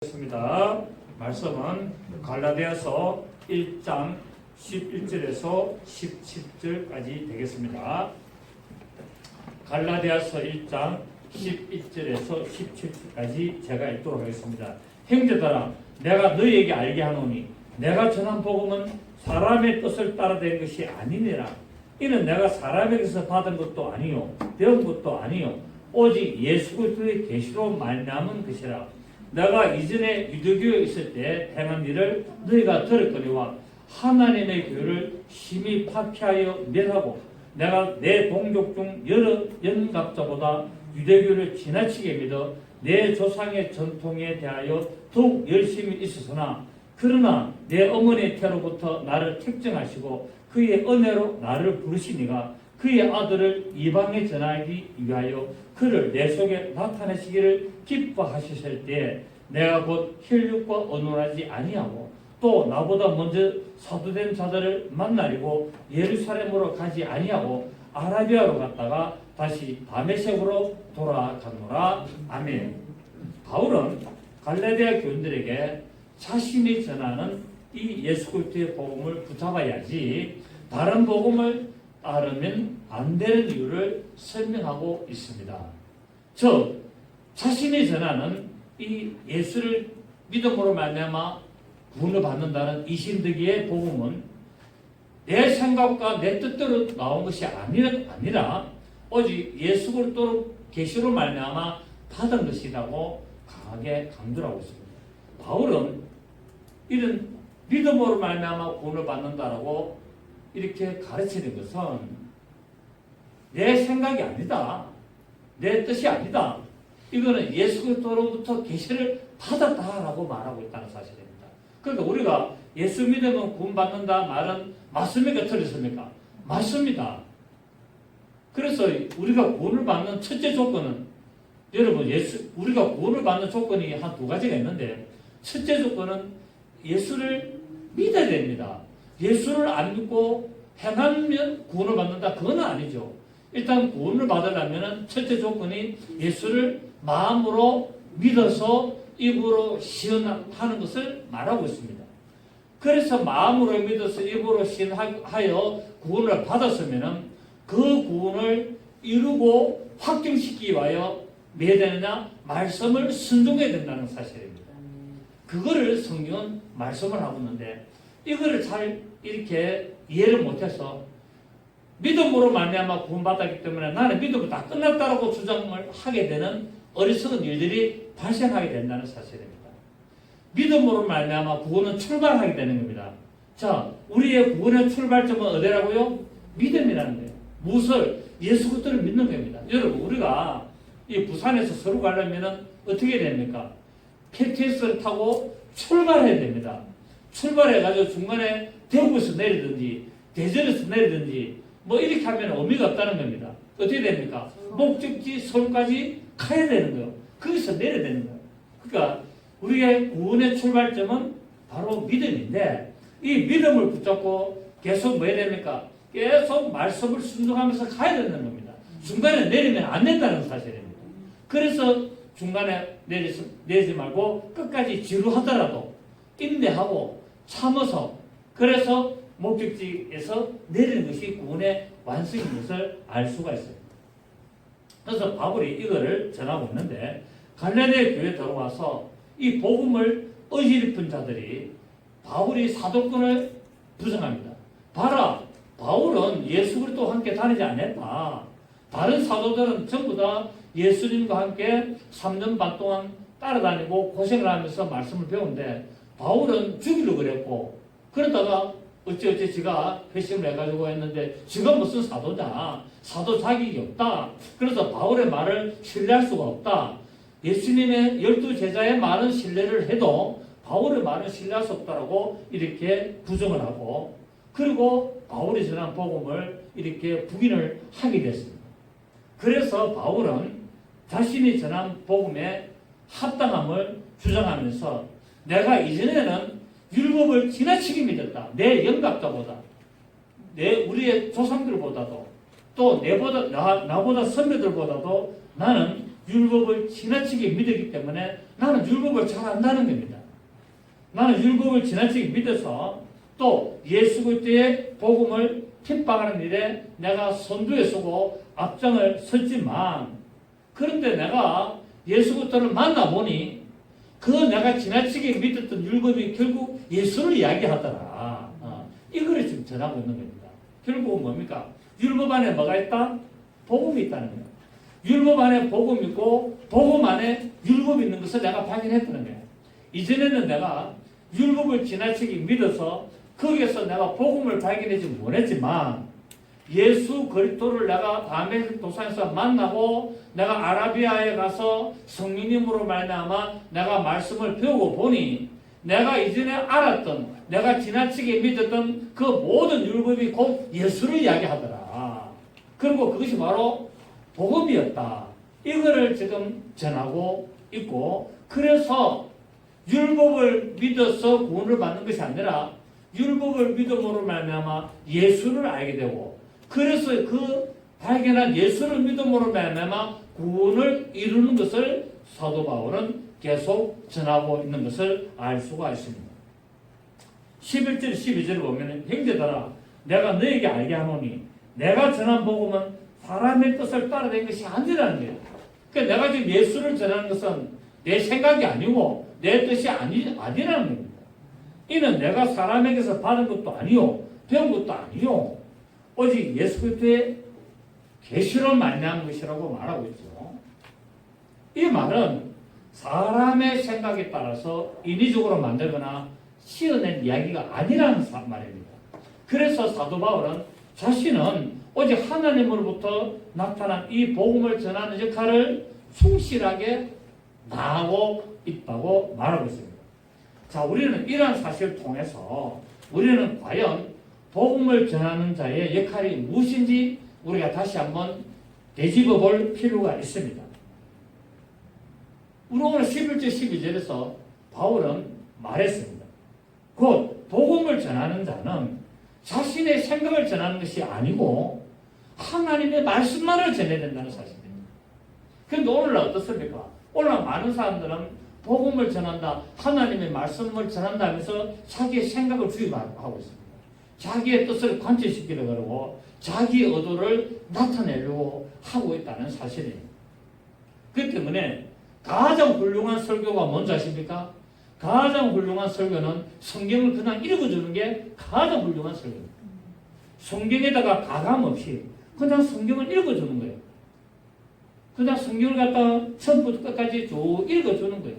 습니다. 말씀은 갈라디아서 1장 11절에서 17절까지 되겠습니다. 갈라디아서 1장 11절에서 17절까지 제가 읽도록 하겠습니다. 형제들아, 내가 너희에게 알게 하노니 내가 전한 복음은 사람의 뜻을 따라된 것이 아니니라. 이는 내가 사람에게서 받은 것도 아니요 배운 것도 아니요 오직 예수 그리스도의 계시로 말미암은 것이라. 내가 이전에 유대교에 있을 때 행한 일을 너희가 들었거니와 하나님의 교회를 심히 파피하여 멸하고 내가 내 동족 중 여러 영갑자보다 유대교를 지나치게 믿어 내 조상의 전통에 대하여 더욱 열심히 있었으나 그러나 내 어머니의 태로부터 나를 택정하시고 그의 은혜로 나를 부르시니가 그의 아들을 이방에 전하기 위하여 그를 내 속에 나타내시기를 기뻐하셨을 때 내가 곧 혈육과 언론하지 아니하고 또 나보다 먼저 사도된 자들을 만나려고 예루살렘으로 가지 아니하고 아라비아로 갔다가 다시 다메섹으로 돌아가노라. 아멘. 바울은 갈라디아 교인들에게 자신이 전하는 이 예수 그리스도의 복음을 붙잡아야지 다른 복음을 따르면 안 되는 이유를 설명하고 있습니다. 즉 자신이 전하는 이 예수를 믿음으로 말미암아 구원을 받는다는 이신득이의 복음은 내 생각과 내 뜻대로 나온 것이 아니라 오직 예수 그리스도 계시로 말미암아 받은 것이라고 강하게 강조를 하고 있습니다. 바울은 이런 믿음으로 말미암아 구원을 받는다라고 이렇게 가르치는 것은 내 생각이 아니다. 내 뜻이 아니다. 이거는 예수 그리스도로부터 계시를 받았다라고 말하고 있다는 사실입니다. 그러니까 우리가 예수 믿으면 구원받는다 말은 맞습니까? 틀렸습니까? 맞습니다. 그래서 우리가 구원을 받는 첫째 조건은 여러분 우리가 구원을 받는 조건이 한 두 가지가 있는데 첫째 조건은 예수를 믿어야 됩니다. 예수를 안 믿고 행하면 구원을 받는다? 그건 아니죠. 일단 구원을 받으려면 첫째 조건이 예수를 마음으로 믿어서 입으로 시인하는 것을 말하고 있습니다. 그래서 마음으로 믿어서 입으로 시인하여 구원을 받았으면 그 구원을 이루고 확정시키기 위하여 뭐 해야 되느냐? 말씀을 순종해야 된다는 사실입니다. 그거를 성경은 말씀을 하고 있는데 이거를 잘 이렇게 이해를 못해서 믿음으로 말미암아 구원받았기 때문에 나는 믿음으로 다 끝났다라고 주장을 하게 되는 어리석은 일들이 발생하게 된다는 사실입니다. 믿음으로 말미암아 구원은 출발하게 되는 겁니다. 자, 우리의 구원의 출발점은 어디라고요? 믿음이라는 거예요. 무엇을? 예수 그리스도를 믿는 겁니다. 여러분, 우리가 이 부산에서 서울 가려면 어떻게 됩니까? KTX를 타고 출발해야 됩니다. 출발해가지고 중간에 대구에서 내리든지 대전에서 내리든지 뭐 이렇게 하면 의미가 없다는 겁니다. 어떻게 됩니까? 목적지 서울까지 가야 되는 거예요. 거기서 내려야 되는 거예요. 그러니까 우리의 구원의 출발점은 바로 믿음인데 이 믿음을 붙잡고 계속 뭐 해야 됩니까? 계속 말씀을 순종하면서 가야 되는 겁니다. 중간에 내리면 안 된다는 사실입니다. 그래서 중간에 내리지 말고 끝까지 지루하더라도 인내하고 참아서 그래서 목적지에서 내리는 것이 구원의 완성인 것을 알 수가 있어요. 그래서 바울이 이거를 전하고 있는데 갈라디아 교회에 들어와서 이 복음을 어지럽힌 자들이 바울이 사도권을 부정합니다. 봐라, 바울은 예수 그리스도와 함께 다니지 않았다. 다른 사도들은 전부 다 예수님과 함께 3년 반 동안 따라다니고 고생을 하면서 말씀을 배우는데 바울은 죽이려고 그랬고 그러다가 어찌 지가 회심을 해가지고 했는데 지가 무슨 사도냐? 사도 자격이 없다. 그래서 바울의 말을 신뢰할 수가 없다. 예수님의 12제자의 말은 신뢰를 해도 바울의 말은 신뢰할 수 없다라고 이렇게 부정을 하고 그리고 바울이 전한 복음을 이렇게 부인을 하게 됐습니다. 그래서 바울은 자신이 전한 복음의 합당함을 주장하면서 내가 이전에는 율법을 지나치게 믿었다. 내 영갑자보다, 우리의 조상들보다도, 또 나보다 선배들보다도 나는 율법을 지나치게 믿었기 때문에 나는 율법을 잘 안다는 겁니다. 나는 율법을 지나치게 믿어서 또 예수 그리스도의 복음을 핍박하는 일에 내가 선두에 서고 앞장을 섰지만, 그런데 내가 예수 그리스도를 만나보니 그 내가 지나치게 믿었던 율법이 결국 예수를 이야기하더라. 이거를 지금 전하고 있는 겁니다. 결국은 뭡니까? 율법 안에 뭐가 있다? 복음이 있다는 거예요. 율법 안에 복음이 있고 복음 안에 율법이 있는 것을 내가 발견했다는 거예요. 이전에는 내가 율법을 지나치게 믿어서 거기에서 내가 복음을 발견하지 못했지만, 예수 그리스도를 내가 다메섹 도상에서 만나고 내가 아라비아에 가서 성령님으로 말미암아 내가 말씀을 배우고 보니 내가 이전에 알았던, 내가 지나치게 믿었던 그 모든 율법이 곧 예수를 이야기하더라. 그리고 그것이 바로 복음이었다. 이거를 지금 전하고 있고, 그래서 율법을 믿어서 구원을 받는 것이 아니라 율법을 믿음으로 말미암아 예수를 알게 되고, 그래서 그 발견한 예수를 믿음으로 말미암아 구원을 이루는 것을 사도 바울은 계속 전하고 있는 것을 알 수가 있습니다. 11절 12절을 보면, 형제들아 내가 너에게 알게 하노니 내가 전한 복음은 사람의 뜻을 따라낸 것이 아니라는 거예요. 그러니까 내가 지금 예수를 전하는 것은 내 생각이 아니고 내 뜻이 아니라는 겁니다. 이는 내가 사람에게서 받은 것도 아니요 배운 것도 아니요 오직 예수 그리스도의 계시로 말미암은 것이라고 말하고 있죠. 이 말은 사람의 생각에 따라서 인위적으로 만들거나 씌어낸 이야기가 아니라는 말입니다. 그래서 사도 바울은 자신은 오직 하나님으로부터 나타난 이 복음을 전하는 역할을 충실하게 다하고 있다고 말하고 있습니다. 자, 우리는 이러한 사실을 통해서 우리는 과연 복음을 전하는 자의 역할이 무엇인지 우리가 다시 한번 되짚어 볼 필요가 있습니다. 우리 오늘 11절 12절에서 바울은 말했습니다. 곧 복음을 전하는 자는 자신의 생각을 전하는 것이 아니고 하나님의 말씀만을 전해야 된다는 사실입니다. 그런데 오늘날 어떻습니까? 오늘날 많은 사람들은 복음을 전한다, 하나님의 말씀을 전한다 하면서 자기의 생각을 주입하고 있습니다. 자기의 뜻을 관철시키려고 하고 자기의 의도를 나타내려고 하고 있다는 사실이에요. 그렇기 때문에 가장 훌륭한 설교가 뭔지 아십니까? 가장 훌륭한 설교는 성경을 그냥 읽어주는 게 가장 훌륭한 설교입니다. 성경에다가 가감 없이 그냥 성경을 읽어주는 거예요. 그냥 성경을 갖다가 처음부터 끝까지 쭉 읽어주는 거예요.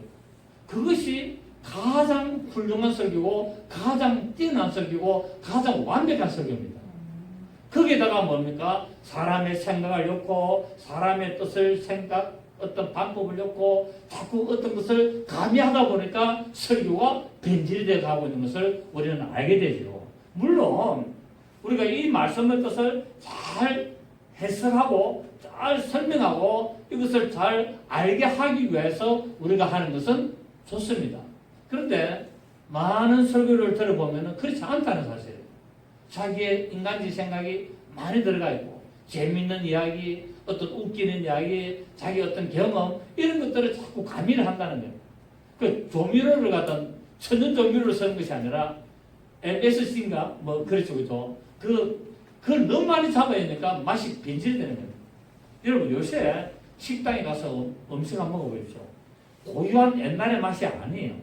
그것이 가장 훌륭한 설교고 가장 뛰어난 설교고 가장 완벽한 설교입니다. 거기에다가 뭡니까? 사람의 생각을 엮고 사람의 뜻을 어떤 방법을 엮고 자꾸 어떤 것을 가미하다 보니까 설교가 변질되어 가고 있는 것을 우리는 알게 되죠. 물론 우리가 이 말씀의 뜻을 잘 해석하고 잘 설명하고 이것을 잘 알게 하기 위해서 우리가 하는 것은 좋습니다. 그런데 많은 설교를 들어보면 그렇지 않다는 사실이에요. 자기의 인간적 생각이 많이 들어가 있고 재미있는 이야기, 어떤 웃기는 이야기, 자기 어떤 경험 이런 것들을 자꾸 가미를 한다는 거예요. 그 조미료를 갖다 천연 조미료를 쓰는 것이 아니라 MSC인가 뭐 그렇죠, 그죠? 그걸 너무 많이 잡아야니까 맛이 변질되는 거예요. 여러분 요새 식당에 가서 음식 한번 먹어보십시오. 고유한 옛날의 맛이 아니에요.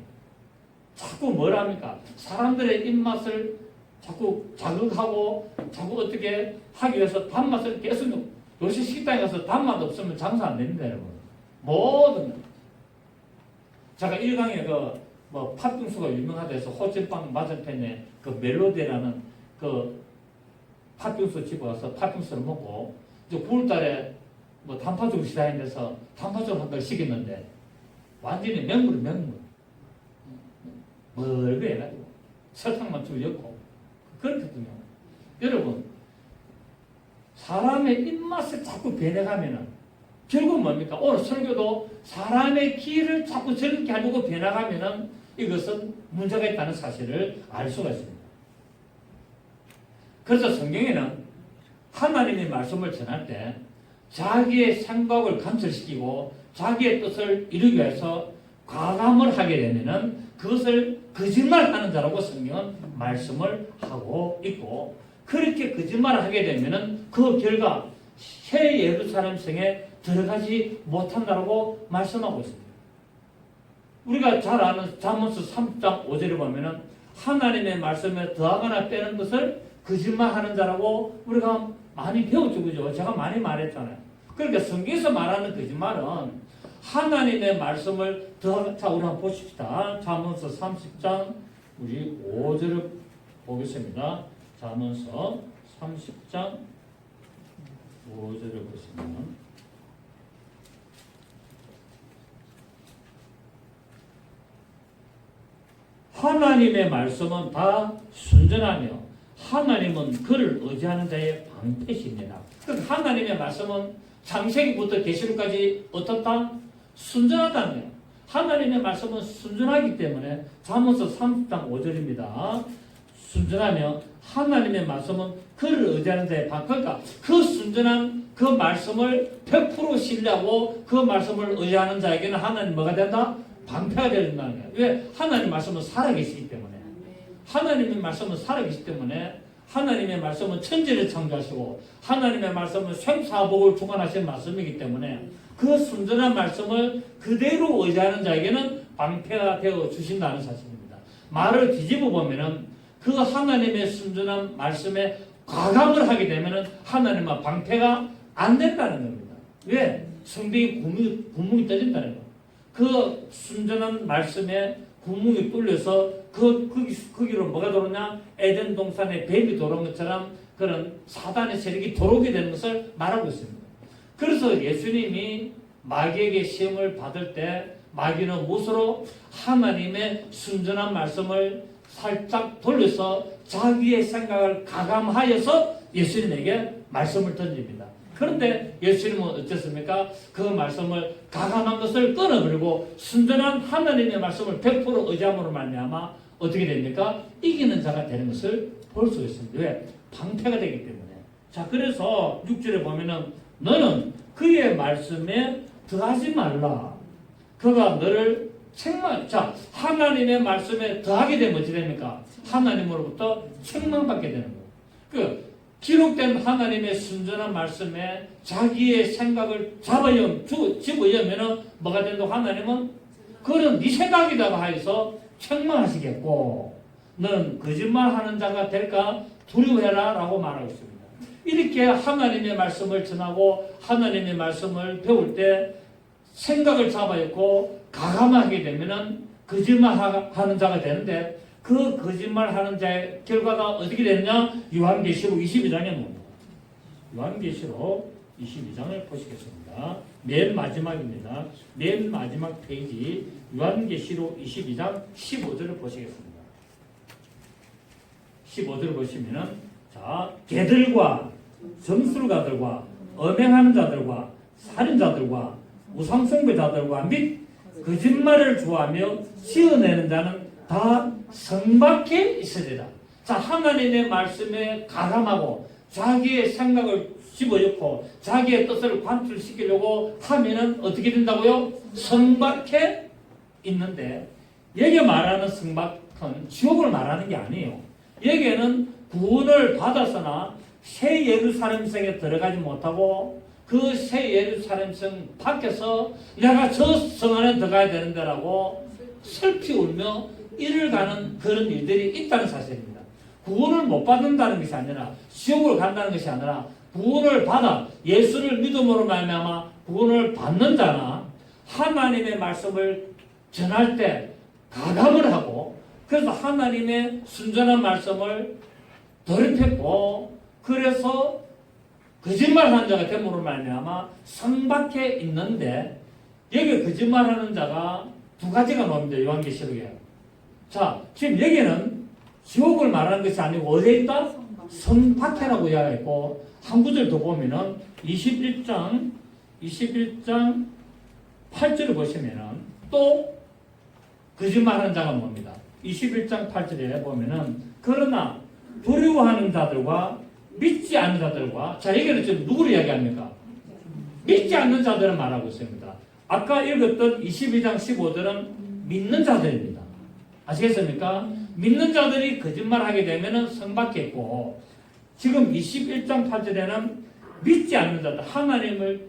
자꾸 뭘 합니까? 사람들의 입맛을 자꾸 자극하고 자꾸 어떻게 하기 위해서 단맛을 계속, 요새 식당에 가서 단맛 없으면 장사 안 됩니다, 여러분. 모든 제가 일강에 뭐 팥빙수가 유명하대서 호텔빵 맞은편에 그 멜로디라는 그 팥빙수 집에 가서 팥빙수를 먹고 이제 9월달에 뭐 단팥죽 시다는 데서 단팥죽을 한 달 시켰는데 완전히 맹물 멀게 해가지고 설탕만 좀 엮고 그렇거든요. 여러분 사람의 입맛을 자꾸 변해가면은 결국 뭡니까? 오늘 설교도 사람의 기를 자꾸 저렇게 하려고 변해가면은 이것은 문제가 있다는 사실을 알 수가 있습니다. 그래서 성경에는 하나님의 말씀을 전할 때 자기의 생각을 관철시키고 자기의 뜻을 이루기 위해서 과감을 하게 되면은 그것을 거짓말하는 자라고 성경은 말씀을 하고 있고, 그렇게 거짓말을 하게 되면은 그 결과 새 예루살렘 성에 들어가지 못한다라고 말씀하고 있습니다. 우리가 잘 아는 잠언서 3장 5절에 보면은 하나님의 말씀에 더하거나 빼는 것을 거짓말하는 자라고 우리가 많이 배웠죠, 그죠? 제가 많이 말했잖아요. 그러니까 성경에서 말하는 거짓말은 하나님의 말씀을 자, 우리 한번 보십시다. 잠언서 30장 우리 5절을 보겠습니다. 잠언서 30장 5절을 보시면 하나님의 말씀은 다 순전하며 하나님은 그를 의지하는 자의 방패십니다. 그러니까 하나님의 말씀은 창세기부터 계시록까지 어떻다? 순전하다는 거예요. 하나님의 말씀은 순전하기 때문에 잠언서 30장 5절입니다. 순전하며 하나님의 말씀은 그를 의지하는 자의 방패. 그러니까 그 순전한 그 말씀을 100% 신뢰하고 그 말씀을 의지하는 자에게는 하나님 뭐가 된다? 방패가 된다는 거예요. 왜? 하나님 말씀은 살아계시기 때문에. 하나님의 말씀은 살아계시기 때문에 하나님의 말씀은 천지를 창조하시고 하나님의 말씀은 생사복을 주관하신 말씀이기 때문에 그 순전한 말씀을 그대로 의지하는 자에게는 방패가 되어 주신다는 사실입니다. 말을 뒤집어 보면은 그 하나님의 순전한 말씀에 과감을 하게 되면은 하나님은 방패가 안 된다는 겁니다. 왜? 성경이 구멍이 떠진다는 거예요. 그 순전한 말씀에 구멍이 뚫려서 거기로 뭐가 들어오냐? 에덴 동산에 뱀이 들어온 것처럼 그런 사단의 세력이 들어오게 되는 것을 말하고 있습니다. 그래서 예수님이 마귀에게 시험을 받을 때 마귀는 무엇으로? 하나님의 순전한 말씀을 살짝 돌려서 자기의 생각을 가감하여서 예수님에게 말씀을 던집니다. 그런데 예수님은 어땠습니까? 그 말씀을 가감한 것을 끊어버리고 순전한 하나님의 말씀을 100% 의지함으로 말미암아 어떻게 됩니까? 이기는 자가 되는 것을 볼 수 있습니다. 왜? 방패가 되기 때문에. 자, 그래서 6절에 보면은 너는 그의 말씀에 더하지 말라. 그가 너를 자, 하나님의 말씀에 더하게 되면 어찌 됩니까? 하나님으로부터 책망받게 되는 거예요. 기록된 하나님의 순전한 말씀에 자기의 생각을 집어여면은 뭐가 된다고? 하나님은 그는 네 생각이다가 하여서 책망하시겠고 너는 거짓말하는 자가 될까 두려워해라 라고 말하고 있습니다. 이렇게 하나님의 말씀을 전하고 하나님의 말씀을 배울 때 생각을 잡아있고 가감하게 되면은 거짓말하는 자가 되는데 그 거짓말하는 자의 결과가 어떻게 되느냐? 요한계시록 22장에 나옵니다. 요한계시록 22장을 보시겠습니다. 맨 마지막입니다. 맨 마지막 페이지 요한계시록 22장 15절을 보시겠습니다. 15절을 보시면은 자, 개들과 점술가들과 음행하는 자들과 살인자들과 우상숭배자들과 및 거짓말을 좋아하며 지어내는 자는 다 성 밖에 있으리라. 자, 하나님의 말씀에 가감하고 자기의 생각을 집어넣고 자기의 뜻을 관철시키려고 하면은 어떻게 된다고요? 성 밖에 있는데 여기 말하는 성 밖은 지옥을 말하는 게 아니에요. 여기에는 구원을 받았으나 새 예루살렘 성에 들어가지 못하고 그 새 예루살렘 성 밖에서 내가 저 성 안에 들어가야 되는데라고 슬피 울며 이를 가는 그런 일들이 있다는 사실입니다. 구원을 못 받는다는 것이 아니라 지옥을 간다는 것이 아니라 구원을 받아 예수를 믿음으로 말미암아 구원을 받는 자나 하나님의 말씀을 전할 때 가감을 하고 그래서 하나님의 순전한 말씀을 더럽혔고 그래서 거짓말하는 자가 됨으로 말미암아 성 밖에 있는데 여기 거짓말하는 자가 두 가지가 나옵니다. 요한계시록에. 자, 지금 여기는 지옥을 말하는 것이 아니고 어디에 있다? 성 밖에라고 이야기했고 한 구절 더 보면은 21장 8절을 보시면은 또 거짓말하는 자가 뭡니다. 21장 8절에 보면은 그러나 두려워하는 자들과 믿지 않는 자들과 자 여기는 지금 누구를 이야기합니까? 믿지 않는 자들을 말하고 있습니다. 아까 읽었던 22장 15절은 믿는 자들입니다. 아시겠습니까? 믿는 자들이 거짓말하게 되면 성받겠고, 지금 21장 8절에는 믿지 않는 자들, 하나님을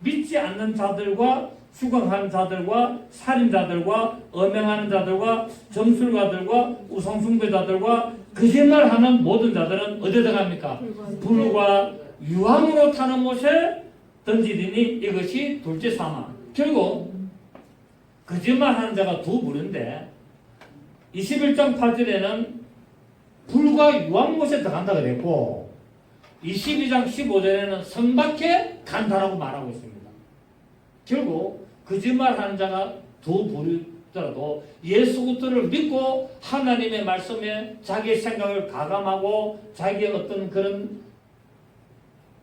믿지 않는 자들과 추궁하는 자들과 살인자들과 엄행하는 자들과 점술가들과 우상숭배자들과 거짓말하는 모든 자들은 어디에 들어갑니까? 불과 유황으로 타는 못에 던지리니 이것이 둘째 사망. 결국 거짓말하는 자가 두 부류인데 21장 8절에는 불과 유황못에 들어간다 그랬고 22장 15절에는 성밖에 간다라고 말하고 있습니다. 결국 거짓말하는 자가 두 부류더라도 예수 그리스도를 믿고 하나님의 말씀에 자기의 생각을 가감하고 자기의 어떤 그런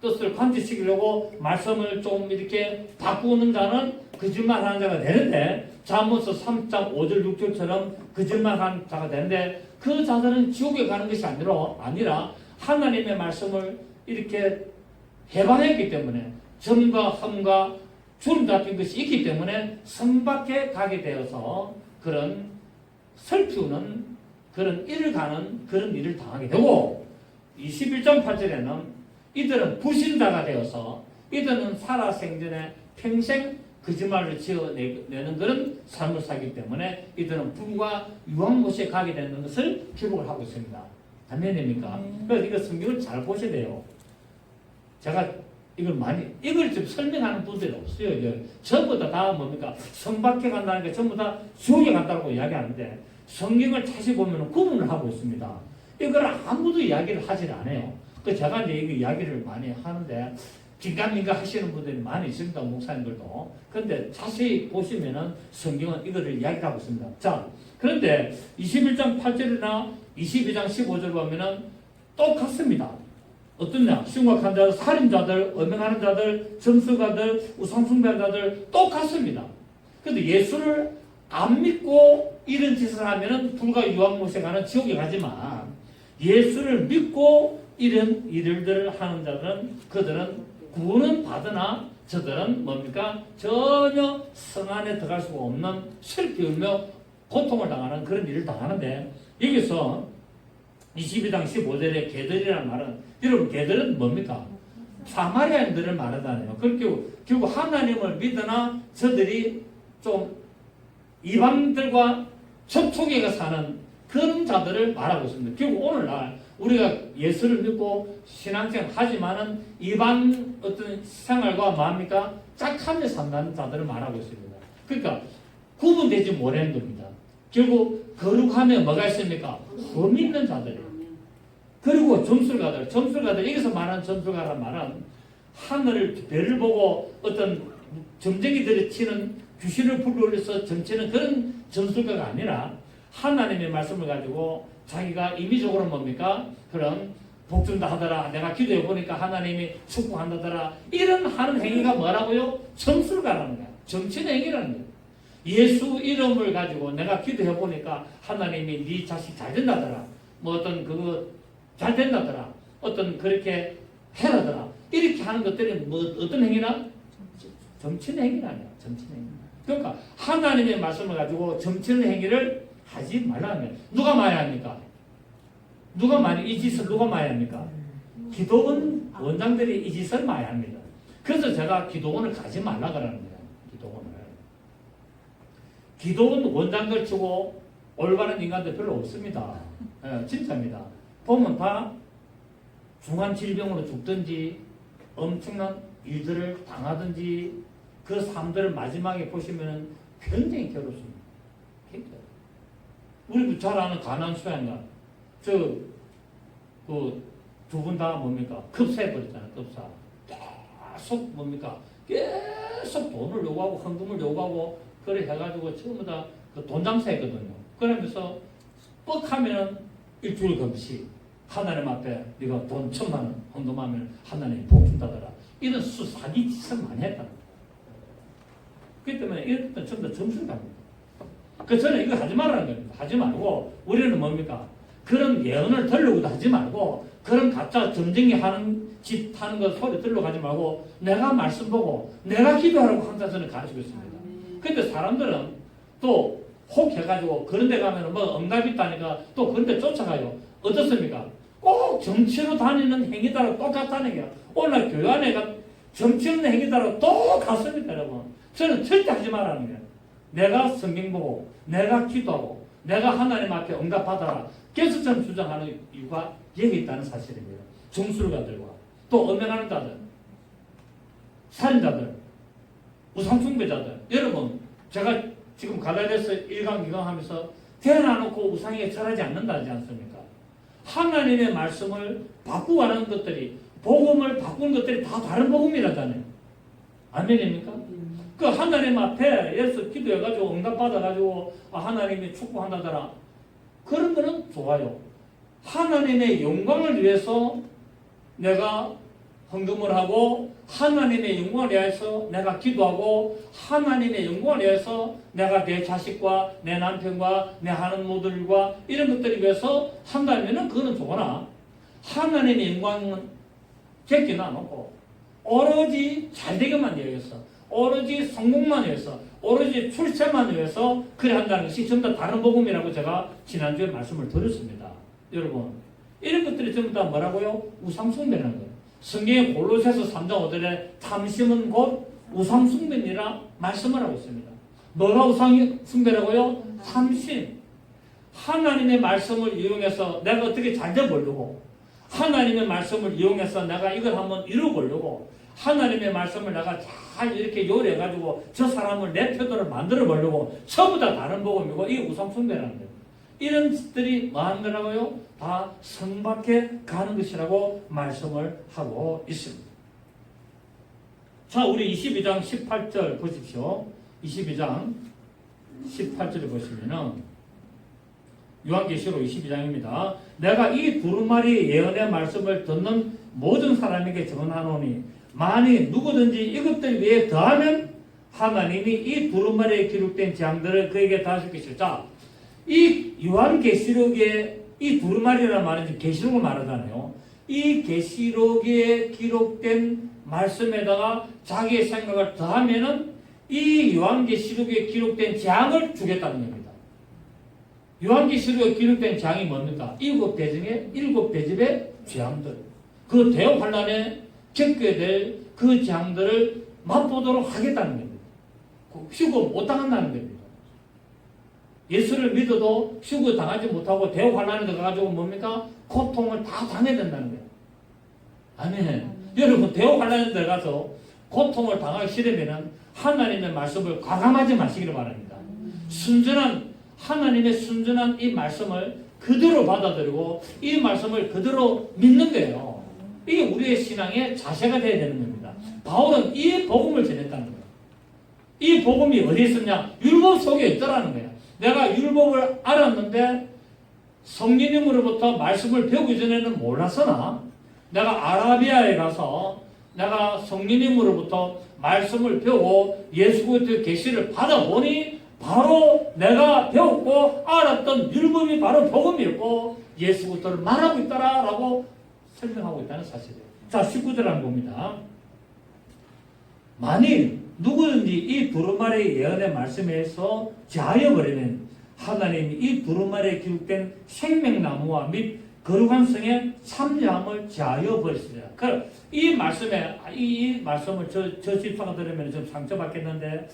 뜻을 관철시키려고 말씀을 좀 이렇게 바꾸는 자는 거짓말하는 자가 되는데 잠언서 3장 5절 6절처럼 거짓말하는 자가 되는데 그 자들은 지옥에 가는 것이 아니라 하나님의 말씀을 이렇게 해방했기 때문에 점과 흠과 주름 잡힌 것이 있기 때문에 성밖에 가게 되어서 그런 설피우는 그런 일을 가는 그런 일을 당하게 되고 21장 8절에는 이들은 불신자가 되어서 이들은 살아생전에 평생 거짓말을 지어내는 그런 삶을 살기 때문에 이들은 불과 유황못에 가게 되는 것을 기록을 하고 있습니다. 아멘입니까? 그래서 이거 성경을 잘 보셔야 돼요. 제가 이걸 좀 설명하는 분들이 없어요. 전부 다 뭡니까? 성밖에 간다는 게 전부 다 지옥에 간다고 이야기하는데 성경을 다시 보면 구분을 하고 있습니다. 이걸 아무도 이야기를 하질 않아요. 제가 이제 이거 이야기를 많이 하는데 긴가민가 하시는 분들이 많이 있습니다. 목사님들도. 그런데 자세히 보시면은 성경은 이거를 이야기하고 있습니다. 자, 그런데 21장 8절이나 22장 15절 보면은 똑같습니다. 어떠냐? 심각한 자들, 살인자들, 엄행하는 자들, 점수가들, 우상숭배자들 똑같습니다. 그런데 예수를 안 믿고 이런 짓을 하면은 불과 유황못에 가는 지옥에 가지만 예수를 믿고 이런 일들을 하는 자들은 그들은 구원은 받으나 저들은 뭡니까? 전혀 성 안에 들어갈 수가 없는 슬피우며 고통을 당하는 그런 일을 당하는데 여기서 22장 15절에 개들이라는 말은 여러분 개들은 뭡니까? 사마리아인들을 말하잖아요. 결국 하나님을 믿으나 저들이 좀 이방들과 접촉해가 사는 그런 자들을 말하고 있습니다. 결국 오늘날 우리가 예수를 믿고 신앙생활 하지만은 이방 어떤 생활과 뭡니까? 짝하며 산다는 자들을 말하고 있습니다. 그러니까 구분되지 못하는 겁니다. 결국 거룩하면 뭐가 있습니까? 흠 있는 자들이에요. 그리고 점술가들 여기서 말하는 점술가란 말은 하늘을 별을 보고 어떤 점쟁이들이 치는 귀신을 불러올려서 점치는 그런 점술가가 아니라 하나님의 말씀을 가지고 자기가 임의적으로 뭡니까? 그런 복준다 하더라. 내가 기도해 보니까 하나님이 축복한다더라. 이런 하는 행위가 뭐라고요? 점술가라는 거야. 점치는 행위라는 거야. 예수 이름을 가지고 내가 기도해 보니까 하나님이 네 자식 잘 된다더라. 뭐 어떤 그거 잘 된다더라. 어떤 그렇게 해라더라. 이렇게 하는 것들이 뭐 어떤 행위나? 점치는 행위는 아니야. 점치는 행위. 그러니까 하나님의 말씀을 가지고 점치는 행위를 하지 말라는 거예요. 누가 말해야 합니까? 이 짓을 누가 말해야 합니까? 기도원 원장들이 이 짓을 말해야 합니다. 그래서 제가 기도원을 가지 말라 그러는 거예요. 기도원 원장들 치고 올바른 인간들 별로 없습니다. 진짜입니다. 보면 다 중한 질병으로 죽든지 엄청난 일들을 당하든지 그 삶들을 마지막에 보시면 굉장히 괴롭습니다. 우리도 잘 아는 가난수양가 두 분 다 뭡니까? 급사해버렸잖아요. 급사. 계속 뭡니까? 계속 돈을 요구하고 헌금을 요구하고 그래 해가지고 전부 다 그 돈 장사했거든요. 그러면서 뻑하면 일주일 금식 하나님 앞에 네가 돈 1,000만 원 헌금하면 하나님이 복 준다더라. 이런 사기 짓을 많이 했다. 그렇기 때문에 이런 것은 전부 다 점수를 갑니다. 저는 이거 하지 말라는 겁니다. 하지 말고 우리는 뭡니까? 그런 예언을 들려고도 하지 말고 그런 가짜 점쟁이 하는 짓 하는 거 소리 들려고 하지 말고 내가 말씀 보고 내가 기도하라고 항상 저는 가르치고 있습니다. 근데 사람들은 또 혹 해가지고 그런 데 가면 뭐 응답이 있다니까 또 그런 데 쫓아가요. 어떻습니까? 꼭 정치로 다니는 행위다라고 똑같다는 거야. 오늘 교회 안에 정치 없는 행위다라고 똑같습니다, 여러분. 저는 절대 하지 말라는 거예요. 내가 성경 보고, 내가 기도하고, 내가 하나님 앞에 응답받아라. 계속점 주장하는 이유가 여기 있다는 사실입니다. 정술가들과 또 음행하는 자들, 살인자들, 우상숭배자들. 여러분, 제가 지금 갈라디아서 1강, 2강 하면서 태어나놓고 우상에 절하지 않는다 하지 않습니까? 하나님의 말씀을 바꾸고 하는 것들이, 복음을 바꾸는 것들이 다 다른 복음이라잖아요. 아멘입니까? 그 하나님 앞에 예수 기도해가지고 응답받아가지고 하나님이 축복한다더라. 그런 거는 좋아요. 하나님의 영광을 위해서 내가 헌금을 하고 하나님의 영광을 위해서 내가 기도하고 하나님의 영광을 위해서 내가 내 자식과 내 남편과 내 하는 모들과 이런 것들을 위해서 한다면 그거는 좋으나 하나님의 영광은 제끼나 놓고 오로지 잘되게만 위해서 오로지 성공만 위해서 오로지 출세만 위해서 그래 한다는 것이 전부 다 다른 복음이라고 제가 지난주에 말씀을 드렸습니다. 여러분 이런 것들이 전부 다 뭐라고요? 우상숭배라는 거예요. 성경의 골로새서 3장 5절에 탐심은 곧 우상숭배니라 말씀을 하고 있습니다. 뭐가 우상숭배라고요? 탐심. 하나님의 말씀을 이용해서 내가 어떻게 잘 되보려고 하나님의 말씀을 이용해서 내가 이걸 한번 이루어보려고 하나님의 말씀을 내가 잘 이렇게 요리해가지고 저 사람을 내 표도를 만들어 보려고 전부 다 다른 복음이고 이게 우상숭배라는 거예요. 이런 것들이 뭐하는 거라고요? 다 성 밖에 가는 것이라고 말씀을 하고 있습니다. 자, 우리 22장 18절 보십시오. 22장 18절을 보시면은 요한계시록 22장입니다. 내가 이 두루마리 예언의 말씀을 듣는 모든 사람에게 전하노니 만일 누구든지 이것들 위에 더하면 하나님이 이 두루마리에 기록된 재앙들을 그에게 다하실 것이다. 자, 이 요한계시록에 이 두루마리라는 말은 계시록을 말하잖아요. 이 계시록에 기록된 말씀에다가 자기의 생각을 더하면은 이 요한계시록에 기록된 재앙을 주겠다는 겁니다. 요한계시록에 기록된 재앙이 뭡니까? 7배 중에 7배집의 재앙들. 그 대환란에 겪게 될 그 재앙들을 맛보도록 하겠다는 겁니다. 휴거 못 당한다는 겁니다. 예수를 믿어도 휴거 당하지 못하고 대환란에 들어가지고 뭡니까? 고통을 다 당해야 된다는 거예요. 아멘. 여러분 대환란에 들어가서 고통을 당하기 싫으면 하나님의 말씀을 과감하지 마시기를 바랍니다. 순전한 하나님의 순전한 이 말씀을 그대로 받아들이고 이 말씀을 그대로 믿는 거예요. 이게 우리의 신앙의 자세가 되어야 되는 겁니다. 바울은 이 복음을 전했다는 거예요. 이 복음이 어디에 있었냐? 율법 속에 있더라는 거예요. 내가 율법을 알았는데 성령님으로부터 말씀을 배우기 전에는 몰랐으나 내가 아라비아에 가서 내가 성령님으로부터 말씀을 배우고 예수 그리스도의 계시를 받아보니 바로 내가 배웠고 알았던 율법이 바로 복음이었고 예수 그리스도를 말하고 있다라고 설명하고 있다는 사실이에요. 자, 19절 한번 봅니다. 만일 누구든지 이 두루마리 예언의 말씀에서 제하여 버리면 하나님이 이 두루마리에 기록된 생명나무와 및 거룩한 성에 참여함을 제하여 버리시리라. 이 말씀에 이 말씀을 저 집사가 들으면 좀 상처받겠는데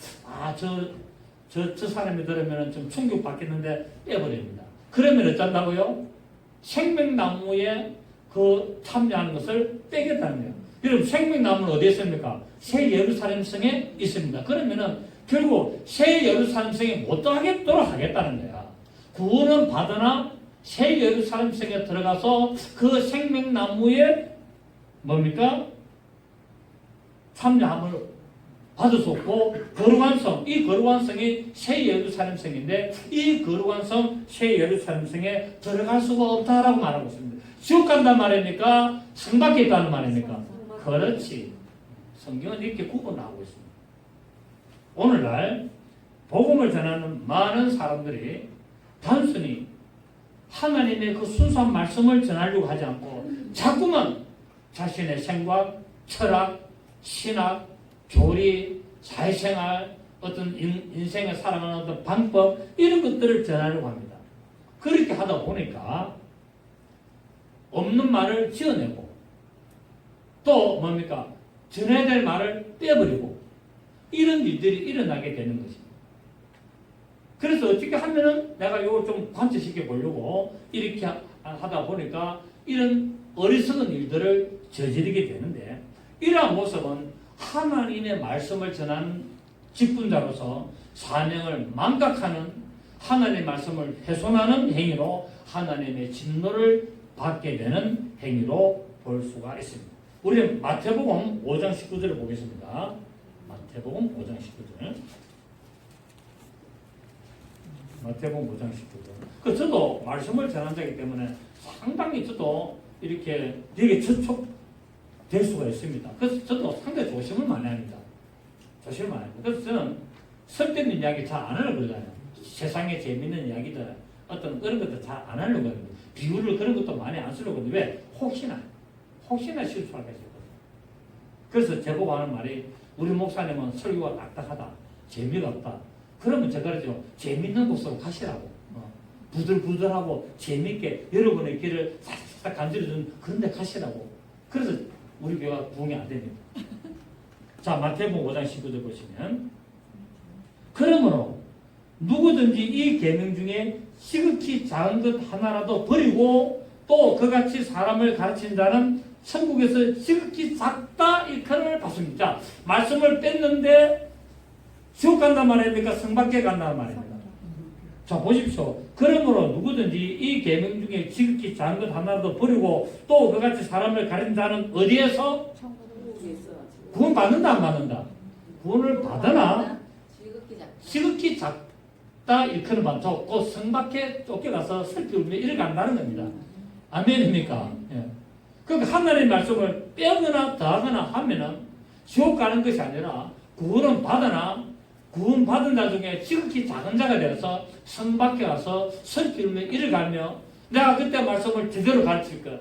저 사람이 들으면 좀 충격받겠는데 빼버립니다. 그러면 어쩐다고요? 생명나무에 그 참여하는 것을 빼겠다는 거예요. 여러분 생명나무는 어디에 있습니까? 새 예루살렘 성에 있습니다. 그러면은 결국 새 예루살렘 성에 못 들어가겠도록 하겠다는 거야. 구원은 받으나 새 예루살렘 성에 들어가서 그 생명나무에 뭡니까? 참여함을 받을 수 없고 거룩한 성, 이 거룩한 성이 새 예루살렘 성인데 이 거룩한 성, 새 예루살렘 성에 들어갈 수가 없다라고 말하고 있습니다. 지옥 간단 말입니까? 성 밖에 있다는 말입니까? 그렇지. 성경은 이렇게 구분하고 있습니다. 오늘날 복음을 전하는 많은 사람들이 단순히 하나님의 그 순수한 말씀을 전하려고 하지 않고 자꾸만 자신의 생각, 철학, 신학, 교리, 사회생활, 어떤 인생을 살아가는 어떤 방법 이런 것들을 전하려고 합니다. 그렇게 하다 보니까 없는 말을 지어내고 또 뭡니까? 전해야 될 말을 빼버리고 이런 일들이 일어나게 되는 것입니다. 그래서 어떻게 하면은 내가 이거 좀 관철시켜 보려고 이렇게 하다 보니까 이런 어리석은 일들을 저지르게 되는데 이러한 모습은 하나님의 말씀을 전하는 직분자로서 사명을 망각하는 하나님의 말씀을 훼손하는 행위로 하나님의 진노를 받게 되는 행위로 볼 수가 있습니다. 우리 마태복음 5장 19절을 보겠습니다. 마태복음 5장 19절. 마태복음 5장 19절. 저도 말씀을 전한 자이기 때문에 상당히 저도 이렇게 되게 접촉될 수가 있습니다. 그래서 저도 상당히 조심을 많이 합니다. 조심을 많이 합니다. 그래서 저는 쓸데있는 이야기 잘 안 하려고 그러잖아요. 세상에 재밌는 이야기들, 어떤 그런 것도 잘 안 하려고 합니다. 비유를 그런 것도 많이 안 쓰려고 하는데 왜? 혹시나 실수할까 싶거든요. 그래서 제보고 하는 말이 우리 목사님은 설교가 딱딱하다, 재미가 없다. 그러면 제가 그러죠. 재밌는 곳으로 가시라고. 부들부들하고 재밌게 여러분의 길을 싹싹 간지러주는 그런 데 가시라고. 그래서 우리 교회가 부흥이 안 됩니다. 자, 마태복음 5장 19절 보시면 그러므로 누구든지 이 계명 중에 지극히 작은 것 하나라도 버리고 또 그같이 사람을 가르친 자는 천국에서 지극히 작다 이 큰을 받습니다. 자, 말씀을 뺐는데 지옥 간단 말입니까? 성 밖에 간단 말입니다. 자, 보십시오. 그러므로 누구든지 이 계명 중에 지극히 작은 것 하나라도 버리고 또 그같이 사람을 가르친 자는 어디에서? 구원 받는다 안 받는다? 구원을 받으나 지극히 작다 일컬음 받고 그 성 밖에 쫓겨가서 슬피 울며 이래 간다는 겁니다. 아멘입니까? 예. 그러니까 하나님의 말씀을 빼거나 더하거나 하면은 지옥 가는 것이 아니라 구원은 받으나 구원 받은 자 중에 지극히 작은 자가 되어서 성 밖에 가서 슬피 울며 이래 가며 내가 그때 말씀을 제대로 가르칠 것,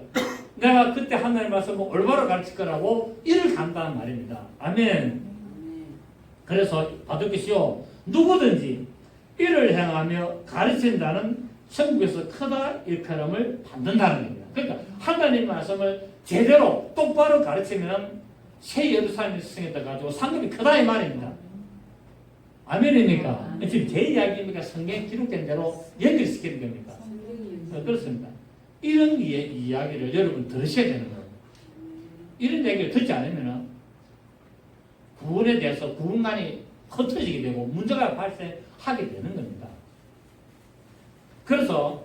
내가 그때 하나님의 말씀을 올바로 가르칠 거라고 이를 간다는 말입니다. 아멘. 그래서 받을 것이요 누구든지 이를 행하며 가르친다는 천국에서 크다 일컬음을 받는다는 겁니다. 그러니까 하나님 말씀을 제대로 똑바로 가르치면 새 예루살렘에 승했다 가지고 상급이 크다 이 말입니다. 아멘입니까? 지금 제 이야기입니까? 성경에 기록된 대로 연결시키는 겁니까? 그렇습니다. 이런 이야기를 여러분 들으셔야 되는 거예요. 이런 얘기를 듣지 않으면 구원에 대해서 구원관이 흩어지게 되고 문제가 발생하게 되는 겁니다. 그래서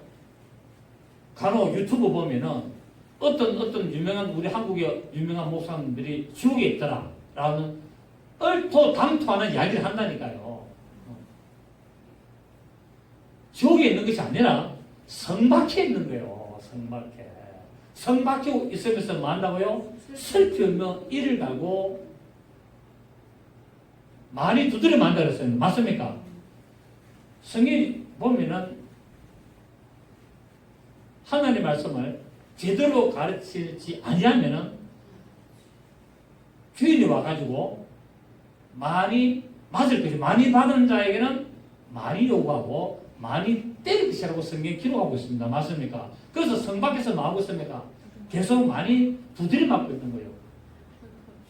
간혹 유튜브 보면은 어떤 유명한 우리 한국의 유명한 목사님들이 지옥에 있더라라는 얼토당토하는 이야기를 한다니까요. 지옥에 있는 것이 아니라 성 밖에 있는 거예요. 성 밖에. 성 밖에 있으면서 뭐 한다고요? 슬피 울며 이를 갈고 많이 두드려 만다 그랬어요. 맞습니까? 성경 보면은 하나님의 말씀을 제대로 가르치지 아니하면은 주인이 와가지고 많이 맞을 것이 많이 받은 자에게는 많이 요구하고 많이 때릴 것이라고 성경에 기록하고 있습니다. 맞습니까? 그래서 성 밖에서 뭐 하고 있습니까? 계속 많이 두드려 맞고 있는 거예요.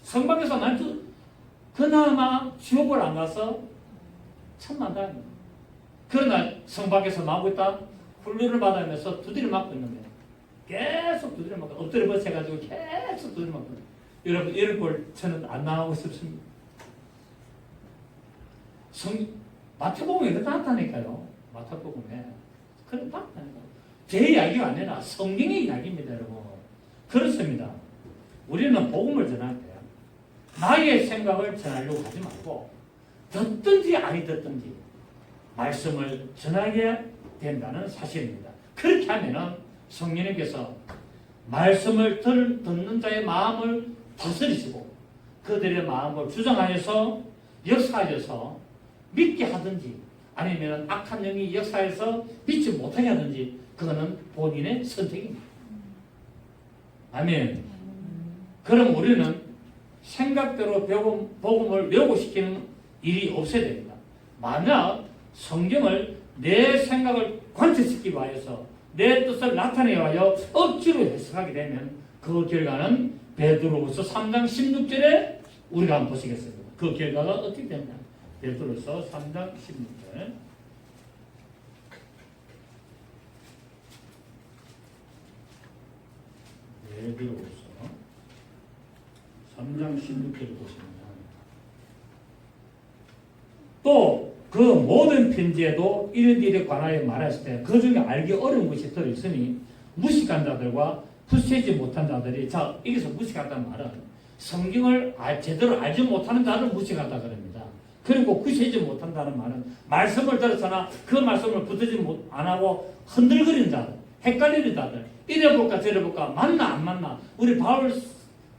성 밖에서 많이 그나마 지옥을 안 가서 천만다입니다. 그러나 성 밖에서 뭐 하고 있다? 훈련을 받으면서 두드려 맞고 있는 거예요. 계속 두드려 맞고 엎드려 버텨가지고 계속 두드려 맞고 여러분 이런 걸 저는 안 나오고 싶습니다. 마태복음에 이렇게 나왔다니까요. 마태복음에 그런 나왔다니까요. 제 이야기가 아니라 성경의 이야기입니다. 여러분. 그렇습니다. 우리는 복음을 전할 때 나의 생각을 전하려고 하지 말고 듣든지 아니 듣든지 말씀을 전하게 된다는 사실입니다. 그렇게 하면은 성령님께서 말씀을 듣는 자의 마음을 다스리시고 그들의 마음을 주장하여서 역사하여서 믿게 하든지 아니면 악한 영이 역사해서 믿지 못하게 하든지 그거는 본인의 선택입니다. 아멘. 그럼 우리는 생각대로 복음을 외우고 시키는 일이 없어야 됩니다. 만약 성경을 내 생각을 관철시키기 위해서 내 뜻을 나타내기 위하여 억지로 해석하게 되면 그 결과는 베드로후서 3장 16절에 우리가 한번 보시겠습니다. 그 결과가 어떻게 되냐. 베드로후서 3장 16절. 베드로후서 3장 16절을 보시면 또 그 모든 편지에도 이런 일에 관하여 말했을 때 그 중에 알기 어려운 것이 들어있으니 무식한 자들과 푸세지 못한 자들이 자 여기서 무식하다는 말은 성경을 제대로 알지 못하는 자를 무식하다 그럽니다. 그리고 구세지 못한다는 말은 말씀을 들었으나 그 말씀을 붙들지 안 하고 흔들거리는 자들, 헷갈리는 자들, 이래 볼까 저래 볼까 맞나 안 맞나 우리 바울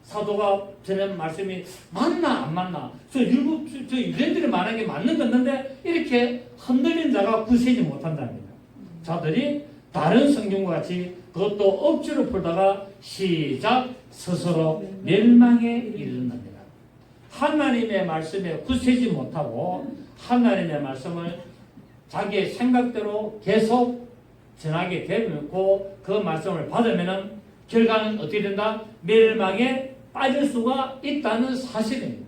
사도가 전한 말씀이 맞나 안 맞나 저 유대인들이 말하는 게 맞는 건데 이렇게 흔들린 자가 구세지 못한답니다. 자들이 다른 성경과 같이 그것도 억지로 풀다가 시작 스스로 멸망에 이르는답니다. 하나님의 말씀에 굳세지 못하고 하나님의 말씀을 자기의 생각대로 계속 전하게 되고 그 말씀을 받으면 결과는 어떻게 된다? 멸망에 빠질 수가 있다는 사실입니다.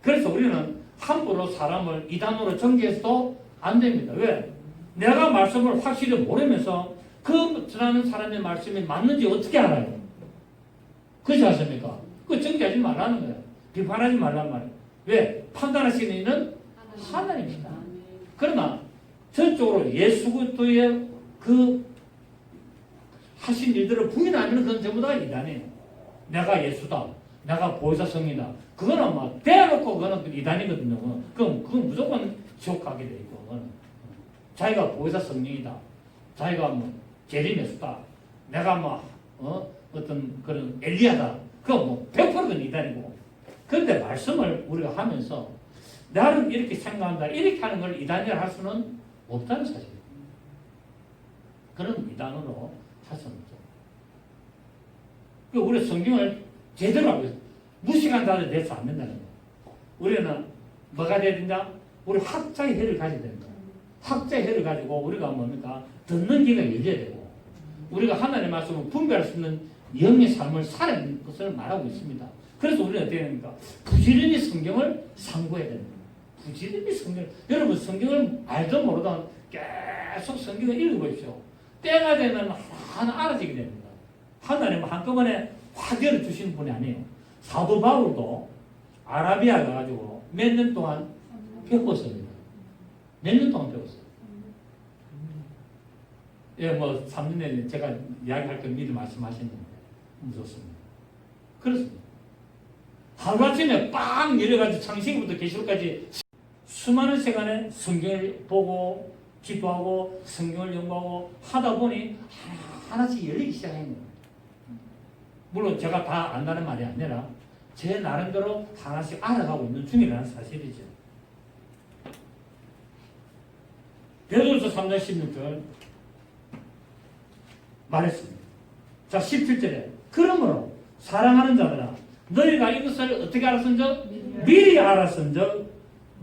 그래서 우리는 함부로 사람을 이단으로 정죄해서도 안 됩니다. 왜? 내가 말씀을 확실히 모르면서 그 전하는 사람의 말씀이 맞는지 어떻게 알아요? 그렇지 않습니까? 그 정죄하지 말라는 거예요. 비판하지 말란 말이에요. 왜? 판단하시는 이는 하나님입니다. 그러나 전적으로 예수 그리스도의 그 하신 일들을 부인하면 그건 전부 다 이단이에요. 내가 예수다. 내가 보혜사 성이다. 그거는 뭐 대놓고 그거는 이단이거든요. 그건 무조건 지옥 가게 돼 있고 그거는. 자기가 보혜사 성령이다. 자기가 뭐 재림 예수다. 내가 뭐 어떤 그런 엘리야다. 그건 뭐 100%는 이단이고. 그런데 말씀을 우리가 하면서 나는 이렇게 생각한다. 이렇게 하는 걸 이단이라 할 수는 없다는 사실입니다. 그런 이단으로 할 수는 없죠. 우리 성경을 제대로 하고 있어요. 무식한 자들 돼서 안 된다는 거예요. 우리는 뭐가 돼야 된다? 우리 학자의 혀를 가져야 된다. 학자의 혀를 가지고 우리가 뭡니까? 듣는 귀가 열려야 되고 우리가 하나님의 말씀을 분별할 수 있는 영의 삶을 살아내는 것을 말하고 있습니다. 그래서 우리는 어떻게 됩니까? 부지런히 성경을 상고해야 됩니다. 부지런히 성경을 여러분 성경을 알든 모르든 계속 성경을 읽어보십시오. 때가 되면 하나 알아지게 됩니다. 하나님은 한꺼번에 확 열어주시는 분이 아니에요. 사도 바울도 아라비아 가가지고 몇 년 동안 배웠습니다. 몇 년 동안 배웠어요. 예, 뭐 3년 내에 제가 이야기할 걸 미리 말씀하셨는데 무섭습니다. 그렇습니다. 하루아침에 빵 내려가지고 창세기부터 계시록까지 수많은 시간에 성경을 보고 기도하고 성경을 연구하고 하다 보니 하나씩 열리기 시작합니다. 물론 제가 다 안다는 말이 아니라 제 나름대로 하나씩 알아가고 있는 중이라는 사실이죠. 베드로서 3장 16절 말했습니다. 자 17절에 그러므로 사랑하는 자들아 너희가 이것을 어떻게 알았은즉 미리 알았은즉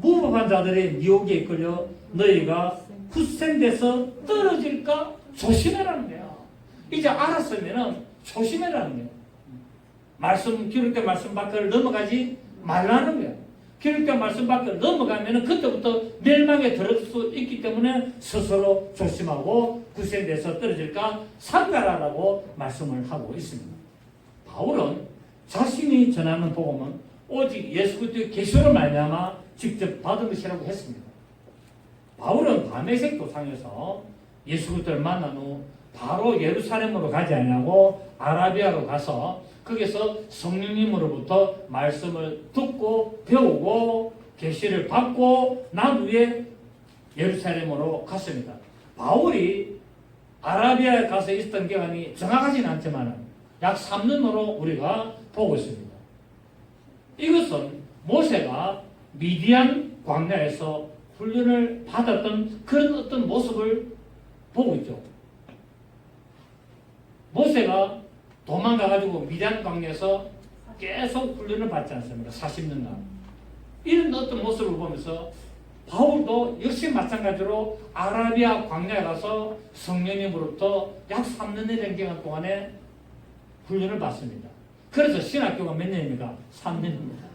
무법한 자들의 미혹에 이끌려 너희가 후생돼서 떨어질까 조심해라는 거야. 이제 알았으면 조심해라는 거야. 기록된 말씀 밖을 넘어가지 말라는 거야. 기록된 말씀 밖을 넘어가면 그때부터 멸망에 들어갈 수 있기 때문에 스스로 조심하고 구생돼서 떨어질까 삼가라라고 말씀을 하고 있습니다. 바울은 자신이 전하는 복음은 오직 예수 그리스도의 계시로 말미암아 직접 받은 것이라고 했습니다. 바울은 다메섹 도상에서 예수 그리스도를 만난 후 바로 예루살렘으로 가지 아니하고 아라비아로 가서 거기서 성령님으로부터 말씀을 듣고 배우고 계시를 받고 난 후에 예루살렘으로 갔습니다. 바울이 아라비아에 가서 있었던 기간이 정확하지는 않지만 약 3년으로 우리가 보고 있습니다. 이것은 모세가 미디안 광야에서 훈련을 받았던 그런 어떤 모습을 보고 있죠. 모세가 도망가가지고 미디안 광야에서 계속 훈련을 받지 않습니까? 40년간. 이런 어떤 모습을 보면서 바울도 역시 마찬가지로 아라비아 광야에 가서 성령님으로부터 약 3년에 된 기간 동안에 훈련을 받습니다. 그래서 신학교가 몇 년입니까? 3년입니다.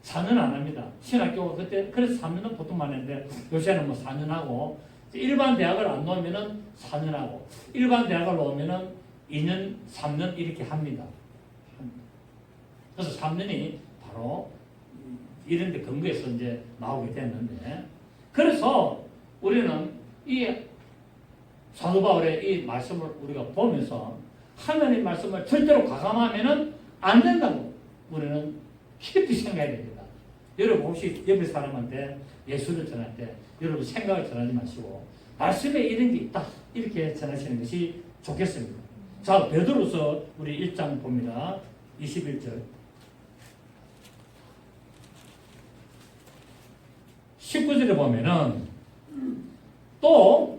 4년 안 합니다. 신학교가 그때 그래서 3년은 보통만 했는데 요새는 뭐 4년 하고 일반 대학을 안 놓으면은 4년 하고 일반 대학을 놓으면은 2년, 3년 이렇게 합니다. 그래서 3년이 바로 이런 데 근거해서 이제 나오게 됐는데 그래서 우리는 이 사도 바울의 이 말씀을 우리가 보면서 하나님 말씀을 절대로 가감하면은 안 된다고 우리는 깊이 생각해야 됩니다. 여러분 혹시 옆에 사람한테 예수를 전할 때 여러분 생각을 전하지 마시고 말씀에 이런 게 있다 이렇게 전하시는 것이 좋겠습니다. 자, 베드로서 우리 1장 봅니다. 21절 19절에 보면은 또